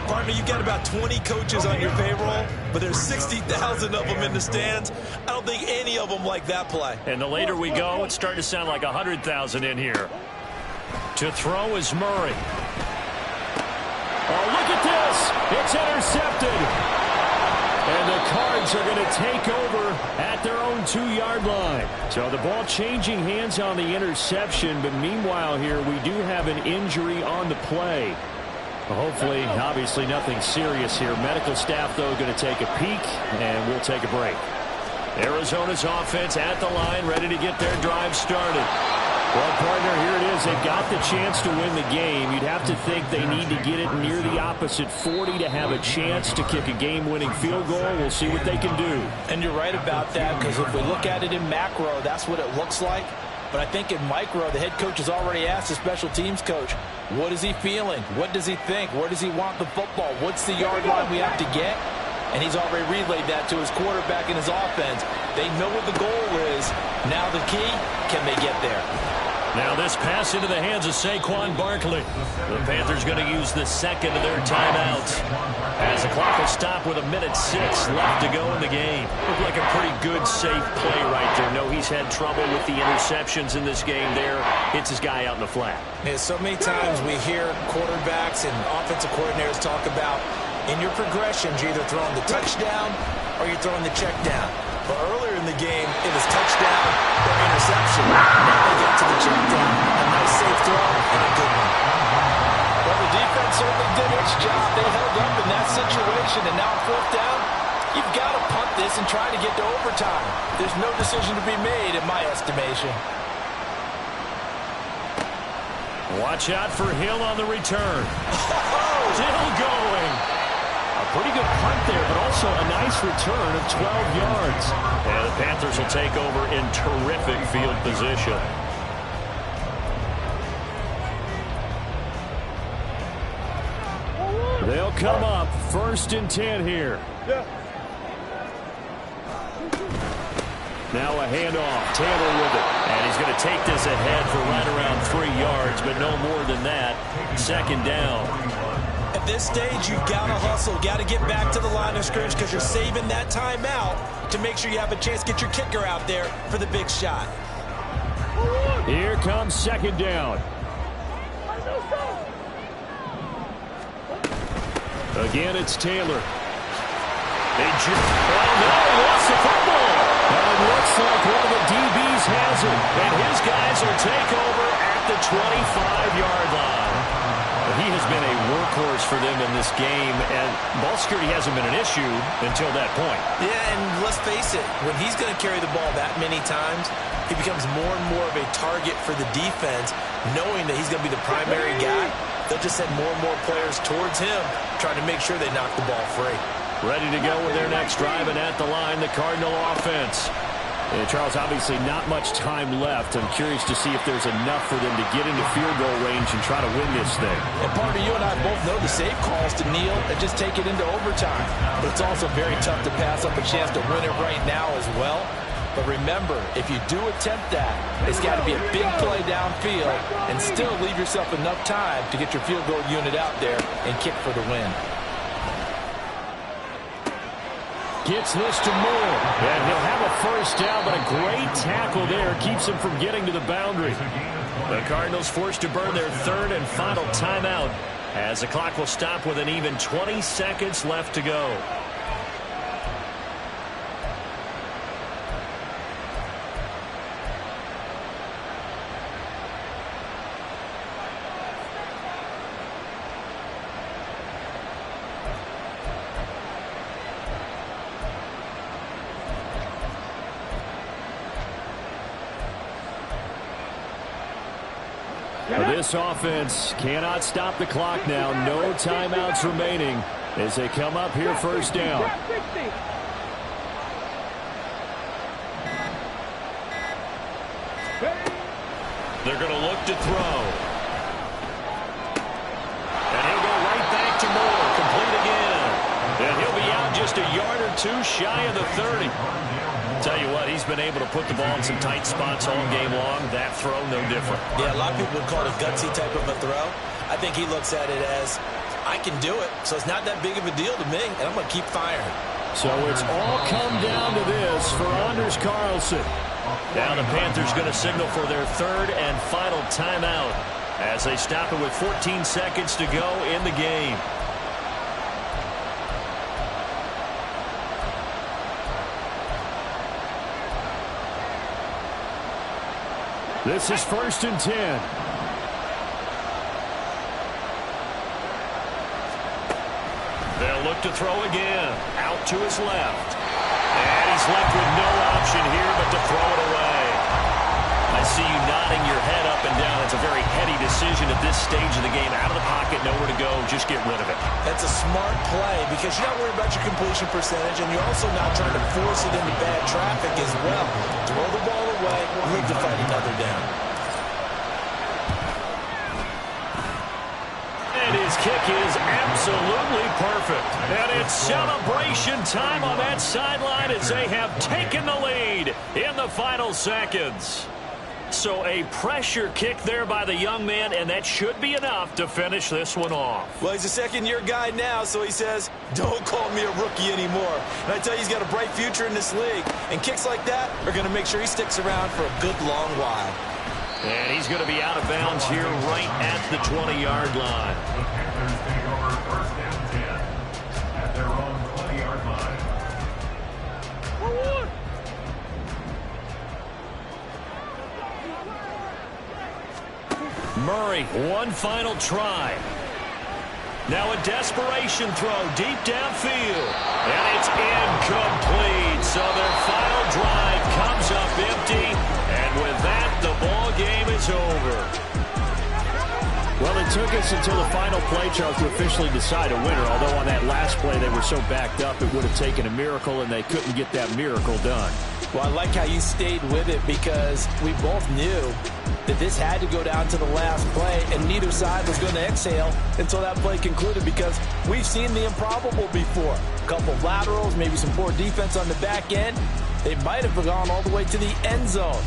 Partner, you got about 20 coaches on your payroll, but there's 60,000 of them in the stands. I don't think any of them like that play. And the later we go, it's starting to sound like 100,000 in here. To throw is Murray. Oh, look at this. It's intercepted. And the Cards are going to take over at their own 2-yard line. So the ball changing hands on the interception, but meanwhile here we do have an injury on the play. Hopefully, obviously nothing serious here. Medical staff, though, going to take a peek, and we'll take a break. Arizona's offense at the line, ready to get their drive started. Well, partner, here it is. They've got the chance to win the game. You'd have to think they need to get it near the opposite 40 to have a chance to kick a game-winning field goal. We'll see what they can do. And you're right about that, because if we look at it in macro, that's what it looks like. But I think in micro, the head coach has already asked the special teams coach, what is he feeling? What does he think? Where does he want the football? What's the yard line we have to get? And he's already relayed that to his quarterback and his offense. They know what the goal is. Now the key, can they get there? Now this pass into the hands of Saquon Barkley. The Panthers going to use the 2nd of their timeouts. As the clock will stop with 1:06 left to go in the game. Looked like a pretty good, safe play right there. No, he's had trouble with the interceptions in this game there. Hits his guy out in the flat. Yeah, so many times we hear quarterbacks and offensive coordinators talk about in your progressions, you're either throwing the touchdown or you're throwing the check down. But earlier in the game, it was touchdown or interception. Now they get to the check down. A nice safe throw and a good one. Well, the defense certainly did its job. They held up in that situation, and now 4th down, you've got to punt this and try to get to overtime. There's no decision to be made in my estimation. Watch out for Hill on the return. Still going. A pretty good punt there, but also a nice return of 12 yards. And the Panthers will take over in terrific field position. They'll They'll come up 1st and 10 here. Yeah. Now a handoff. Taylor with it. And he's going to take this ahead for right around 3 yards, but no more than that. 2nd down. At this stage, you've got to hustle. Got to get back to the line of scrimmage because you're saving that timeout to make sure you have a chance to get your kicker out there for the big shot. Here comes 2nd down. Again, it's Taylor. Oh, no, he lost the football. And it looks like one of the DBs has it. And his guys will take over at the 25-yard line. He has been a workhorse for them in this game, and ball security hasn't been an issue until that point. Yeah, and let's face it, when he's going to carry the ball that many times, he becomes more and more of a target for the defense, knowing that he's going to be the primary guy. They'll just send more and more players towards him, trying to make sure they knock the ball free. Ready to go with their next drive, and at the line, the Cardinal offense. And Charles, obviously not much time left. I'm curious to see if there's enough for them to get into field goal range and try to win this thing. And partner, you and I both know the safe calls to kneel and just take it into overtime. But it's also very tough to pass up a chance to win it right now as well. But remember, if you do attempt that, it's got to be a big play downfield and still leave yourself enough time to get your field goal unit out there and kick for the win. Gets this to Moore. And he'll have a 1st down, but a great tackle there keeps him from getting to the boundary. The Cardinals forced to burn their 3rd and final timeout as the clock will stop with an even 20 seconds left to go. This offense cannot stop the clock now. No timeouts remaining as they come up here 1st down. They're going to look to throw. And he'll go right back to Moore. Complete again. And he'll be out just a yard or 2 shy of the 30. Tell you what, he's been able to put the ball in some tight spots all game long. That throw, no different. Yeah, a lot of people would call it a gutsy type of a throw. I think he looks at it as, I can do it, so it's not that big of a deal to me, and I'm going to keep firing. So it's all come down to this for Anders Carlson. Now the Panthers going to signal for their 3rd and final timeout as they stop it with 14 seconds to go in the game. This is 1st and 10. They'll look to throw again. Out to his left. And he's left with no option here but to throw it away. I see you nodding your head up and down. It's a very heady decision at this stage of the game. Out of the pocket, nowhere to go. Just get rid of it. That's a smart play because you're not worried about your completion percentage, and you're also not trying to force it into bad traffic as well. Throw the ball away, live to fight another down. And his kick is absolutely perfect. And it's celebration time on that sideline as they have taken the lead in the final seconds. So a pressure kick there by the young man, and that should be enough to finish this one off. Well, he's a second-year guy now, so he says, don't call me a rookie anymore. And I tell you, he's got a bright future in this league. And kicks like that are going to make sure he sticks around for a good long while. And he's going to be out of bounds here right at the 20-yard line. The Panthers take over 1st and 10 at their own 20-yard line. Murray, one final try. Now a desperation throw deep downfield. And it's incomplete. So their final drive comes up empty. And with that, the ball game is over. Well, it took us until the final play, Charles, to officially decide a winner. Although on that last play they were so backed up, it would have taken a miracle, and they couldn't get that miracle done. Well, I like how you stayed with it because we both knew that this had to go down to the last play, and neither side was going to exhale until that play concluded because we've seen the improbable before. A couple of laterals, maybe some poor defense on the back end. They might have gone all the way to the end zone.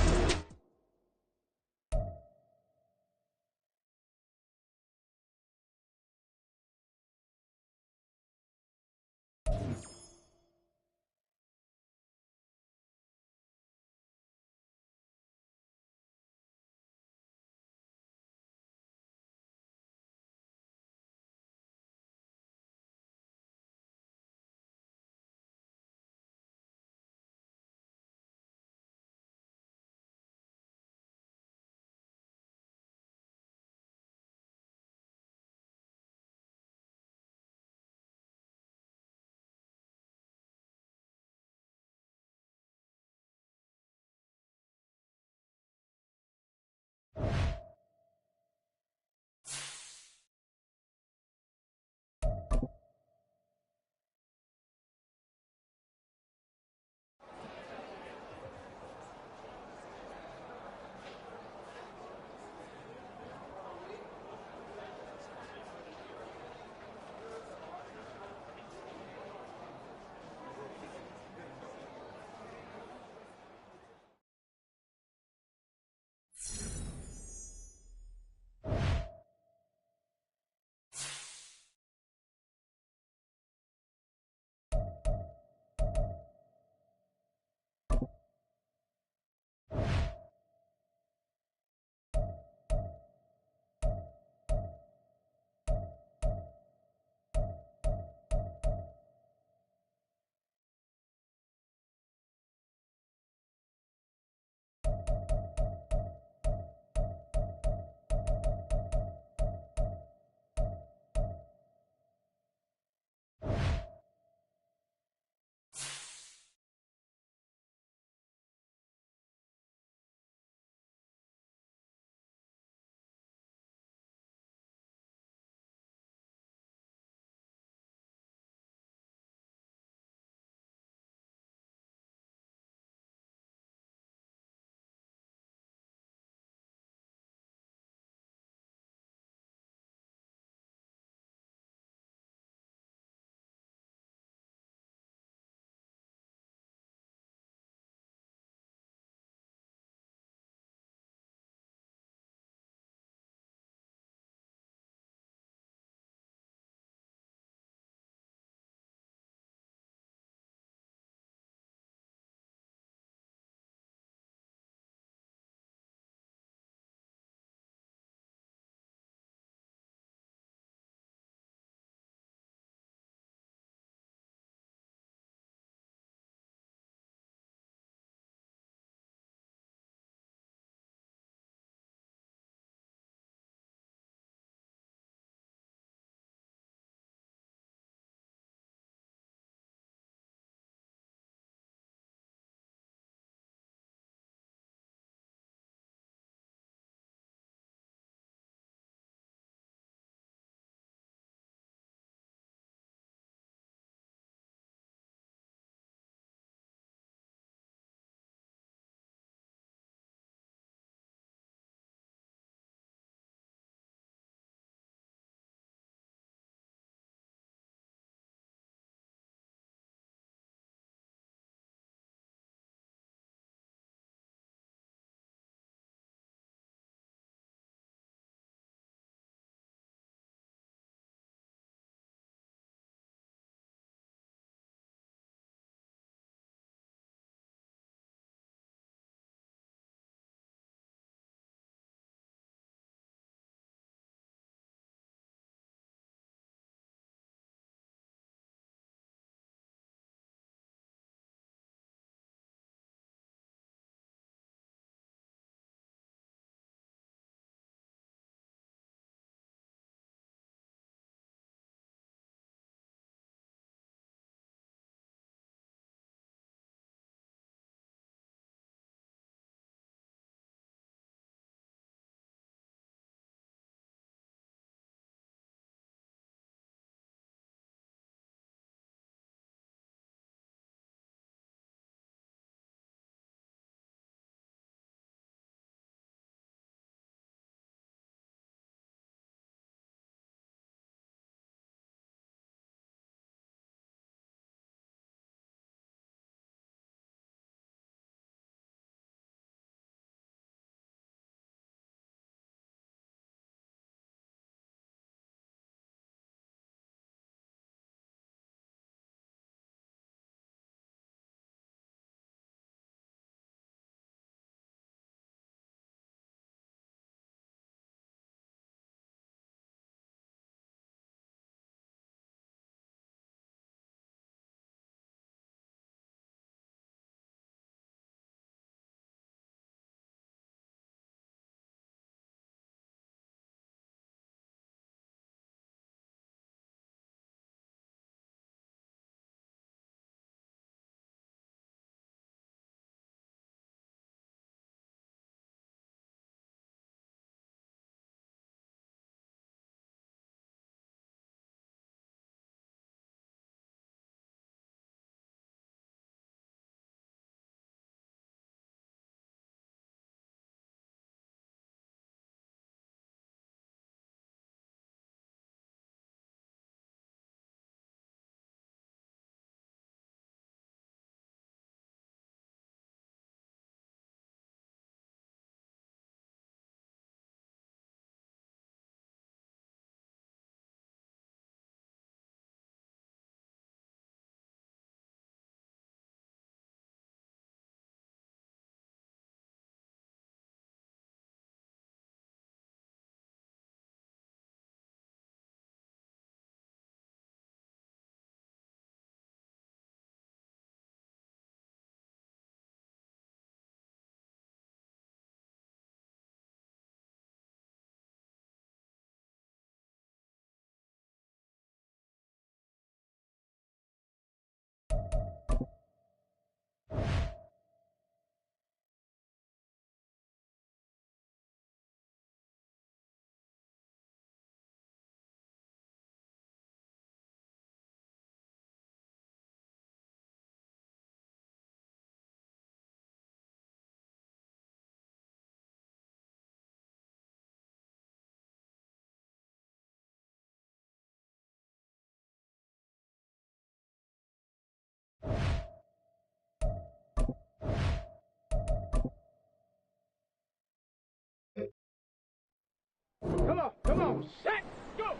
Set. Go.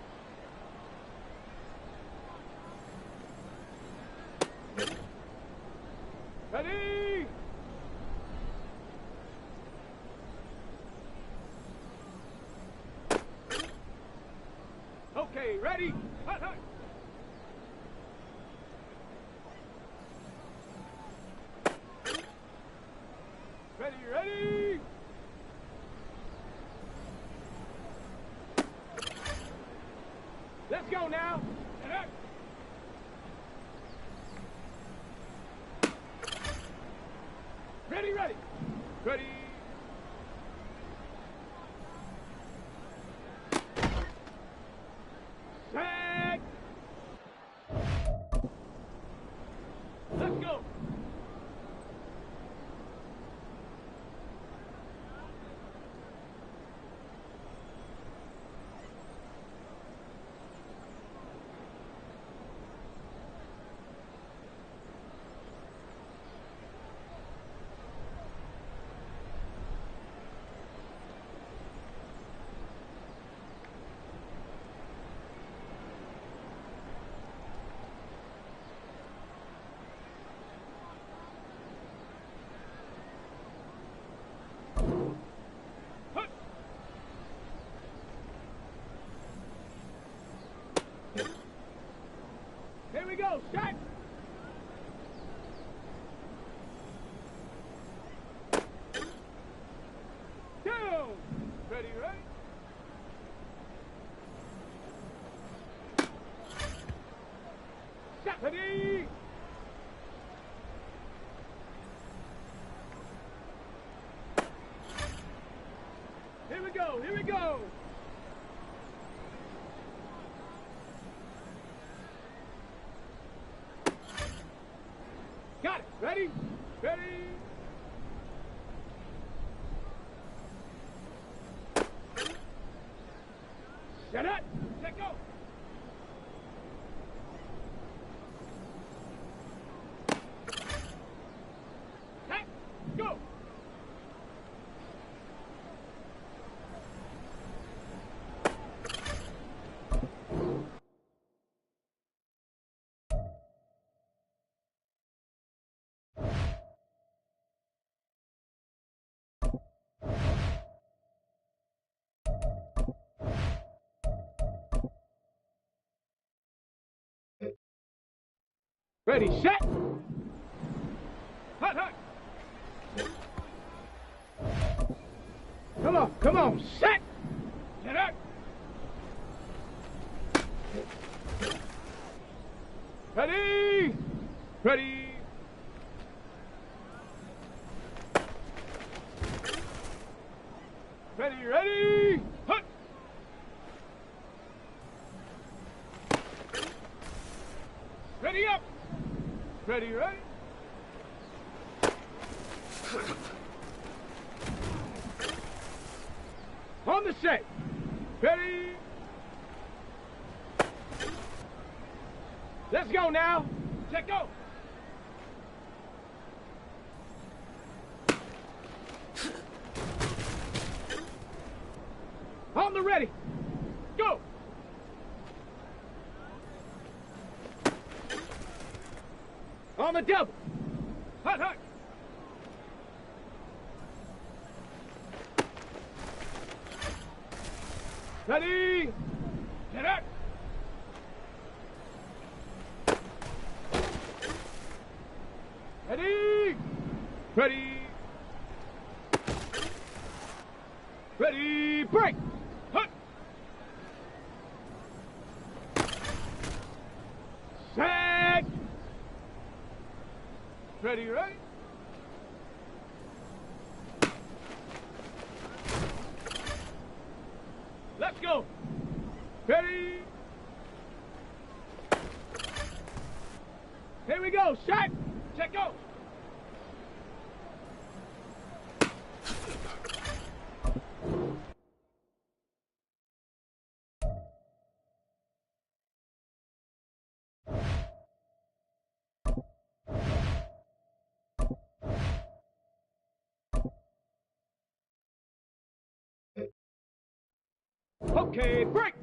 Ready. Okay, ready. Hut, hut. Ready, ready. Let's go now. Ready, ready. Ready. Set. Let's go. Here we go. Shot. Down. Ready, ready. Shot. Ready. Here we go. Here we go. Got it. Ready? Ready? Set up. Let go. Set. Go. Ready, set. Hut, hut. Come on, set. Set up. Ready. Ready. Ready, ready. Hut. Ready up. Ready, ready. On the set. Ready. Let's go now. Check go. On the ready. Go. On the double. Hut, hut. Ready. Get up. Ready. Ready. Ready. Break. Hut. Set. Ready, ready? Let's go. Ready? Here we go. Shot. Check go. Oh. Okay, break.